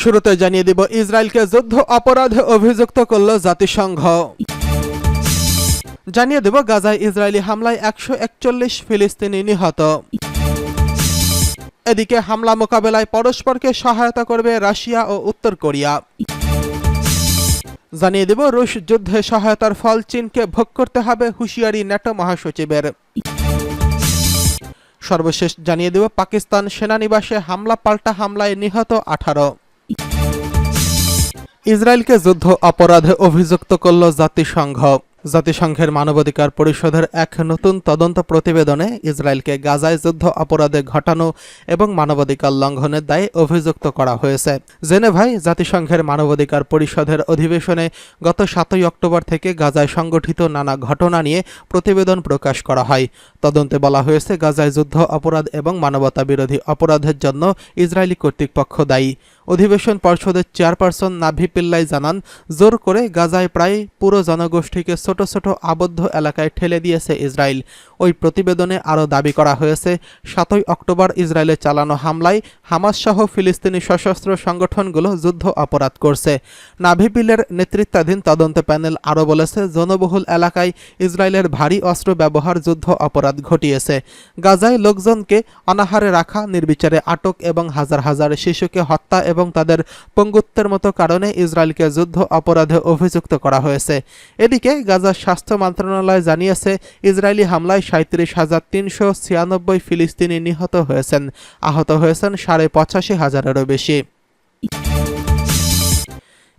শুরুতে জানিয়ে দিব ইসরায়েলকে যুদ্ধ অপরাধে অভিযুক্ত করল জাতিসংঘ। জানিয়ে দেব গাজায় ইসরায়েলি হামলায় 141 ফিলিস্তিনি নিহত। এদিকে হামলা মোকাবেলায় পরস্পরকে সহায়তা করবে রাশিয়া ও উত্তর কোরিয়া। জানিয়ে দেব রুশ যুদ্ধে সহায়তার ফল চীনকে ভোগ করতে হবে হুঁশিয়ারি ন্যাটো মহাসচিবের। সর্বশেষ জানিয়ে দেব পাকিস্তান সেনানিবাসে হামলা পাল্টা হামলায় নিহত 18। ইসরায়েলকে যুদ্ধ অপরাধে অভিযুক্ত করল জাতিসংঘ। জাতিসংঘের মানবাধিকার পরিষদের এক নতুন তদন্ত প্রতিবেদনে ইসরায়েলকে গাজায় যুদ্ধ অপরাধে ঘটানো এবং মানবাধিকার লঙ্ঘনের দায়ে অভিযুক্ত করা হয়েছে। জেনেভায় জাতিসংঘের মানবাধিকার পরিষদের অধিবেশনে গত 7 অক্টোবর থেকে গাজায় সংগঠিত নানা ঘটনা নিয়ে প্রতিবেদন প্রকাশ করা হয়। তদন্তে বলা হয়েছে গাজায় যুদ্ধ অপরাধ এবং মানবতা বিরোধী অপরাধের জন্য ইসরায়েলি কর্তৃপক্ষ দায়ী। অধিবেশন পর্ষদের চেয়ারপারসন নাভি পিল্লাই জানান, জোর করে গাজায় প্রায় পুরো জনগোষ্ঠীকে ছোট ছোট আবদ্ধ এলাকায় ঠেলে দিয়েছে ইসরায়েল। ওই প্রতিবেদনে আরও দাবি করা হয়েছে 7 অক্টোবর ইসরায়েলে চালানো হামলায় হামাস সহ ফিলিস্তিনি সশস্ত্র সংগঠনগুলো যুদ্ধ অপরাধ করছে। নাভি পিলের নেতৃত্বাধীন তদন্ত প্যানেল আরও বলেছে, জনবহুল এলাকায় ইসরায়েলের ভারী অস্ত্র ব্যবহার যুদ্ধ অপরাধ ঘটিয়েছে। গাজায় লোকজনকে অনাহারে রাখা, নির্বিচারে আটক এবং হাজার হাজার শিশুকে হত্যা এবং তাদের পঙ্গুত্বের মতো কারণে ইসরায়েলকে যুদ্ধ অপরাধে অভিযুক্ত করা হয়েছে। এদিকে গাজার স্বাস্থ্য মন্ত্রণালয় জানিয়েছে, ইসরায়েলি হামলায় 37,396 ফিলিস্তিনি নিহত হয়েছেন, আহত হয়েছেন 85,000-এরও বেশি।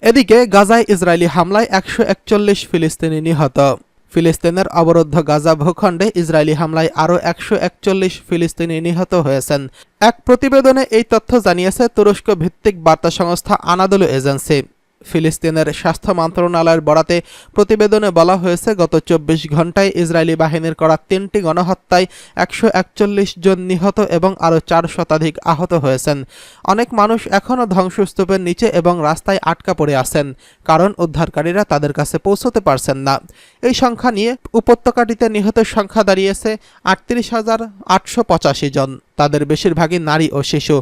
এদিকে গাজায় ইসরায়েলি হামলায় 141 ফিলিস্তিনি নিহত। ফিলিস্তিনের অবরুদ্ধ গাজা ভূখণ্ডে ইসরায়েলি হামলায় আরও 141 ফিলিস্তিনি নিহত হয়েছেন। এক প্রতিবেদনে এই তথ্য জানিয়েছে তুরস্ক ভিত্তিক বার্তা সংস্থা আনাদোলু এজেন্সি। ফিলিস্তিনের স্বাস্থ্য মন্ত্রণালয়ের বরাতে প্রতিবেদনে বলা হয়েছে, গত 24 ঘণ্টায় ইসরায়েলি বাহিনীর করা 3টি গণহত্যায় 141 জন নিহত এবং আরও 4 শতাধিক আহত হয়েছেন। অনেক মানুষ এখনও ধ্বংসস্তূপের নিচে এবং রাস্তায় আটকা পড়ে আছেন, কারণ উদ্ধারকারীরা তাদের কাছে পৌঁছতে পারছেন না। এই সংখ্যা নিয়ে উপত্যকাটিতে নিহতের সংখ্যা দাঁড়িয়েছে 38,885 জন, তাদের বেশিরভাগই নারী ও শিশু।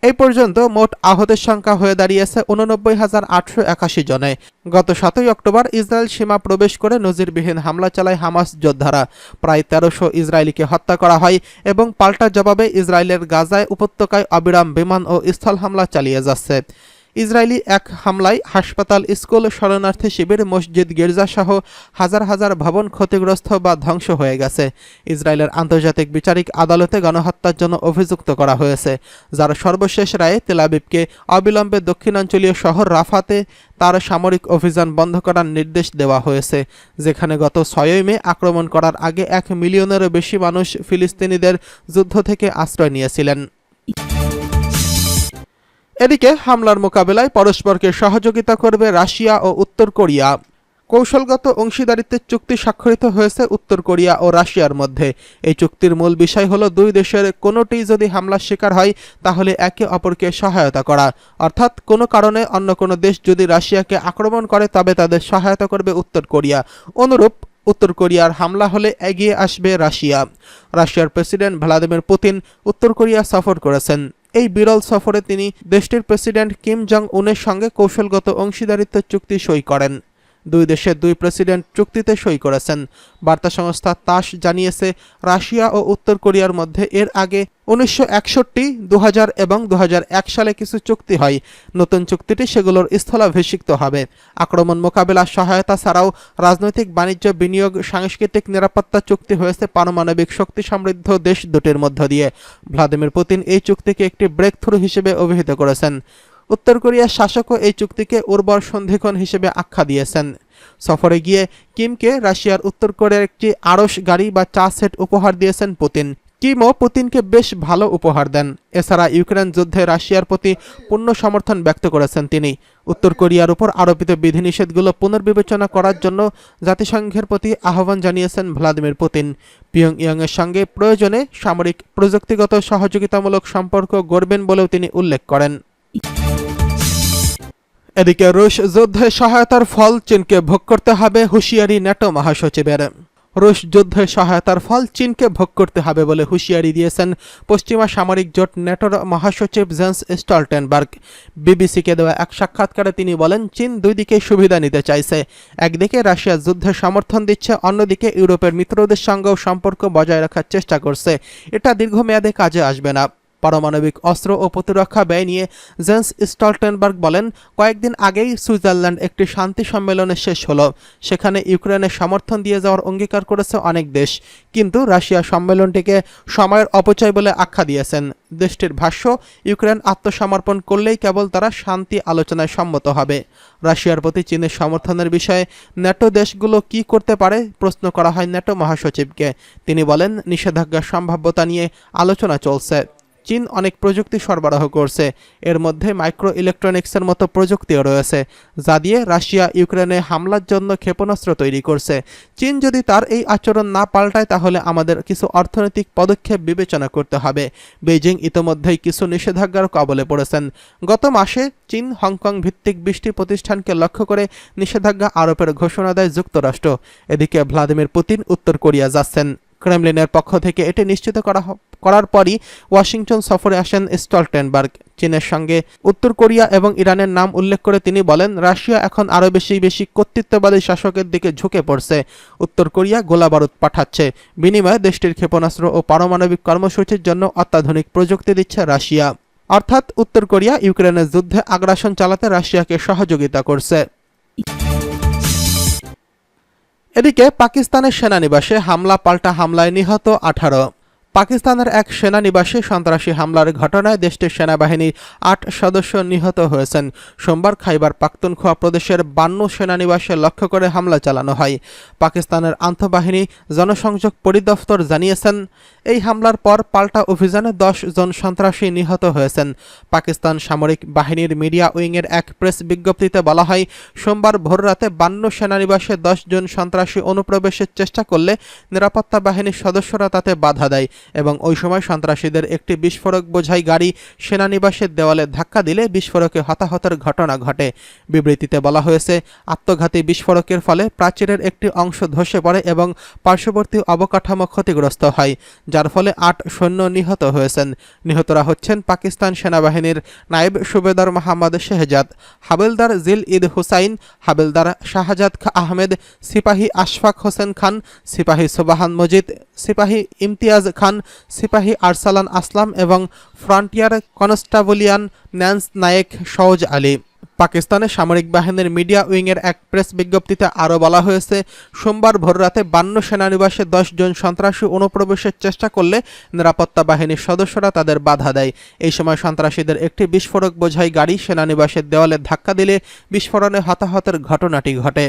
এই পর্যন্ত মোট আহতের সংখ্যা হয়ে দাঁড়িয়েছে 89,881 জনে। গত 7 অক্টোবর ইসরায়েল সীমা প্রবেশ করে নজিরবিহীন হামলা চালায় হামাস যোদ্ধারা। প্রায় 1300 ইসরায়েলিকে হত্যা করা হয় এবং পাল্টা জবাবে ইসরায়েলের গাজায় উপত্যকায় অবিরাম বিমান ও স্থল হামলা চালিয়ে যাচ্ছে। ইসরায়েলি এক হামলায় হাসপাতাল, স্কুল, শরণার্থী শিবির, মসজিদ, গির্জা সহ হাজার হাজার ভবন ক্ষতিগ্রস্ত বা ধ্বংস হয়ে গেছে। ইসরায়েলের আন্তর্জাতিক বিচারিক আদালতে গণহত্যার জন্য অভিযুক্ত করা হয়েছে, যার সর্বশেষ রায়ে তেল আবিবকে অবিলম্বে দক্ষিণাঞ্চলীয় শহর রাফাতে তার সামরিক অভিযান বন্ধ করার নির্দেশ দেওয়া হয়েছে, যেখানে গত 6 মে আক্রমণ করার আগে 1 মিলিয়নেরও বেশি মানুষ ফিলিস্তিনিদের যুদ্ধ থেকে আশ্রয় নিয়েছিলেন। এদিকে হামলার মোকাবেলায় পরস্পরকে সহযোগিতা করবে রাশিয়া ও উত্তর কোরিয়া। কৌশলগত অংশীদারিত্বের চুক্তি স্বাক্ষরিত হয়েছে উত্তর কোরিয়া ও রাশিয়ার মধ্যে। এই চুক্তির মূল বিষয় হলো, দুই দেশের কোনোটি যদি হামলার শিকার হয় তাহলে একে অপরকে সহায়তা করা, অর্থাৎ কোনো কারণে অন্য কোনো দেশ যদি রাশিয়াকে আক্রমণ করে তবে তাদের সহায়তা করবে উত্তর কোরিয়া। অনুরূপ উত্তর কোরিয়ার হামলা হলে এগিয়ে আসবে রাশিয়া। রাশিয়ার প্রেসিডেন্ট ভ্লাদিমির পুতিন উত্তর কোরিয়া সফর করেছেন। এই বিরল সফরে তিনি দেশটির প্রেসিডেন্ট কিম জং উনের সঙ্গে কৌশলগত অংশীদারিত্ব চুক্তি সই করেন। দুই দেশের দুই প্রেসিডেন্ট চুক্তিতে সই করেছেন। বার্তা সংস্থা তাস জানিয়েছে, রাশিয়া ও উত্তর কোরিয়ার মধ্যে এর আগে 1961, 2000 এবং 2001 সালে কিছু চুক্তি হয়। নতুন চুক্তিটি সেগুলোর স্থলাভিষিক্ত হবে। আক্রমণ মোকাবেলা সহায়তা ছাড়াও রাজনৈতিক, বাণিজ্য, বিনিয়োগ, সাংস্কৃতিক নিরাপত্তা চুক্তি হয়েছে পারমাণবিক শক্তি সমৃদ্ধ দেশ দুটির মধ্য দিয়ে। ভ্লাদিমির পুতিন এই চুক্তিকে একটি ব্রেক থ্রু হিসেবে অভিহিত করেছেন। উত্তর কোরিয়ার শাসকও এই চুক্তিকে উর্বর সন্ধিক্ষণ হিসেবে আখ্যা দিয়েছেন। সফরে গিয়ে কিমকে রাশিয়ার উত্তর কোরিয়ার একটি আড়স গাড়ি বা চা সেট উপহার দিয়েছেন পুতিন। কিমও পুতিনকে বেশ ভালো উপহার দেন। এছাড়া ইউক্রেন যুদ্ধে রাশিয়ার প্রতি পূর্ণ সমর্থন ব্যক্ত করেছেন তিনি। উত্তর কোরিয়ার উপর আরোপিত বিধিনিষেধগুলো পুনর্বিবেচনা করার জন্য জাতিসংঘের প্রতি আহ্বান জানিয়েছেন ভ্লাদিমির পুতিন। পিয়ংইয়ংয়ের সঙ্গে প্রয়োজনে সামরিক, প্রযুক্তিগত সহযোগিতামূলক সম্পর্ক গড়বেন বলেও তিনি উল্লেখ করেন। এদিকে রুশ যুদ্ধে সহায়তার ফল চীনকে ভোগ করতে হবে হুঁশিয়ারি ন্যাটো মহাসচিবের। রুশ যুদ্ধে সহায়তার ফল চীনকে ভোগ করতে হবে বলে হুঁশিয়ারি দিয়েছেন পশ্চিমা সামরিক জোট ন্যাটোর মহাসচিব জেন্স স্টলটেনবার্গ। বিবিসিকে দেওয়া এক সাক্ষাৎকারে তিনি বলেন, চীন দুই দিকে সুবিধা নিতে চাইছে। একদিকে রাশিয়া যুদ্ধে সমর্থন দিচ্ছে, অন্যদিকে ইউরোপের মিত্রদের সঙ্গেও সম্পর্ক বজায় রাখার চেষ্টা করছে। এটা দীর্ঘমেয়াদে কাজে আসবে না। পারমাণবিক অস্ত্র ও প্রতিরক্ষা ব্যয় নিয়ে জেন্স স্টলটেনবার্গ বলেন, কয়েকদিন আগেই সুইজারল্যান্ড একটি শান্তি সম্মেলনে শেষ হলো। সেখানে ইউক্রেনের সমর্থন দিয়ে যাওয়ার অঙ্গীকার করেছে অনেক দেশ, কিন্তু রাশিয়া সম্মেলনটিকে সময়ের অপচয় বলে আখ্যা দিয়েছেন। দেশটির ভাষ্য, ইউক্রেন আত্মসমর্পণ করলেই কেবল তারা শান্তি আলোচনায় সম্মত হবে। রাশিয়ার প্রতি চীনের সমর্থনের বিষয়ে ন্যাটো দেশগুলো কি করতে পারে প্রশ্ন করা হয় ন্যাটো মহাসচিবকে। তিনি বলেন, নিষেধাজ্ঞার সম্ভাব্যতা নিয়ে আলোচনা চলছে। চীন অনেক প্রযুক্তি সরবরাহ করছে, এর মধ্যে মাইক্রো ইলেকট্রনিক্সের মতো প্রযুক্তিও রয়েছে, যা দিয়ে রাশিয়া ইউক্রেনে হামলার জন্য ক্ষেপণাস্ত্র তৈরি করছে। চীন যদি তার এই আচরণ না পাল্টায় তাহলে আমাদের কিছু অর্থনৈতিক পদক্ষেপ বিবেচনা করতে হবে। বেইজিং ইতোমধ্যেই কিছু নিষেধাজ্ঞার কবলে পড়েছেন। গত মাসে চীন হংকং ভিত্তিক 20টি প্রতিষ্ঠানকে লক্ষ্য করে নিষেধাজ্ঞা আরোপের ঘোষণা দেয় যুক্তরাষ্ট্র। এদিকে ভ্লাদিমির পুতিন উত্তর কোরিয়া যাচ্ছেন। ক্রেমলিনের পক্ষ থেকে এটি নিশ্চিত করার পরই ওয়াশিংটন সফরে আসেন স্টলটেনবার্গ। চীনের সঙ্গে উত্তর কোরিয়া এবং ইরানের নাম উল্লেখ করে তিনি বলেন, রাশিয়া এখন আরও বেশি কর্তৃত্ববাদী শাসকের দিকে ঝুঁকে পড়ছে। উত্তর কোরিয়া গোলাবারুদ পাঠাচ্ছে, বিনিময়ে দেশটির ক্ষেপণাস্ত্র ও পারমাণবিক কর্মসূচির জন্য অত্যাধুনিক প্রযুক্তি দিচ্ছে রাশিয়া। অর্থাৎ উত্তর কোরিয়া ইউক্রেনের যুদ্ধে আগ্রাসন চালাতে রাশিয়াকে সহযোগিতা করছে। এদিকে পাকিস্তানের সেনানিবাসে হামলা পাল্টা হামলায় নিহত 18। পাকিস্তানের এক সেনানিবাসে সন্ত্রাসী হামলার ঘটনায় দেশটির সেনাবাহিনীর 8 সদস্য নিহত হয়েছেন। সোমবার খাইবার পাখতুনখোয়া প্রদেশের 52 সেনানিবাসে লক্ষ্য করে হামলা চালানো হয়। পাকিস্তানের আন্তঃবাহিনী জনসংযোগ পরিদপ্তর জানিয়েছেন, এই হামলার পর পাল্টা অভিযানে 10 জন সন্ত্রাসী নিহত হয়েছেন। পাকিস্তান সামরিক বাহিনীর মিডিয়া উইংয়ের এক প্রেস বিজ্ঞপ্তিতে বলা হয়, সোমবার ভোররাতে 52 সেনানিবাসে 10 জন সন্ত্রাসী অনুপ্রবেশের চেষ্টা করলে নিরাপত্তা বাহিনীর সদস্যরা তাতে বাধা দেয় এবং ওই সময় সন্ত্রাসীদের একটি বিস্ফোরক বোঝাই গাড়ি সেনানিবাসের দেওয়ালে ধাক্কা দিলে বিস্ফোরকে হতাহতের ঘটনা ঘটে। বিবৃতিতে বলা হয়েছে, আত্মঘাতী বিস্ফোরকের ফলে প্রাচীরের একটি অংশ ধসে পড়ে এবং পার্শ্ববর্তী অবকাঠামো ক্ষতিগ্রস্ত হয়, যার ফলে 8 সৈন্য নিহত হয়েছেন। নিহতরা হচ্ছেন পাকিস্তান সেনাবাহিনীর নায়েব সুবেদার মোহাম্মদ শেহজাদ, হাবিলদার জিল ঈদ হুসাইন, হাবিলদার শাহজাদ আহমেদ, সিপাহী আশফাক হোসেন খান, সিপাহী সুবাহান মজিদ, সিপাহী ইমতিয়াজ খান, সিপাহী আরসালান আসলাম এবং ফ্রন্টিয়ার কনস্টাবলিয়ান ন্যান্স নায়েক সওজ আলী। পাকিস্তানের সামরিক বাহিনীর মিডিয়া উইংয়ের এক প্রেস বিজ্ঞপ্তিতে আরও বলা হয়েছে, সোমবার ভোররাতে 52 সেনানিবাসে 10 জন সন্ত্রাসী অনুপ্রবেশের চেষ্টা করলে নিরাপত্তা বাহিনীর সদস্যরা তাদের বাধা দেয়। এই সময় সন্ত্রাসীদের একটি বিস্ফোরক বোঝাই গাড়ি সেনানিবাসের দেওয়ালে ধাক্কা দিলে বিস্ফোরণে হতাহতের ঘটনাটি ঘটে।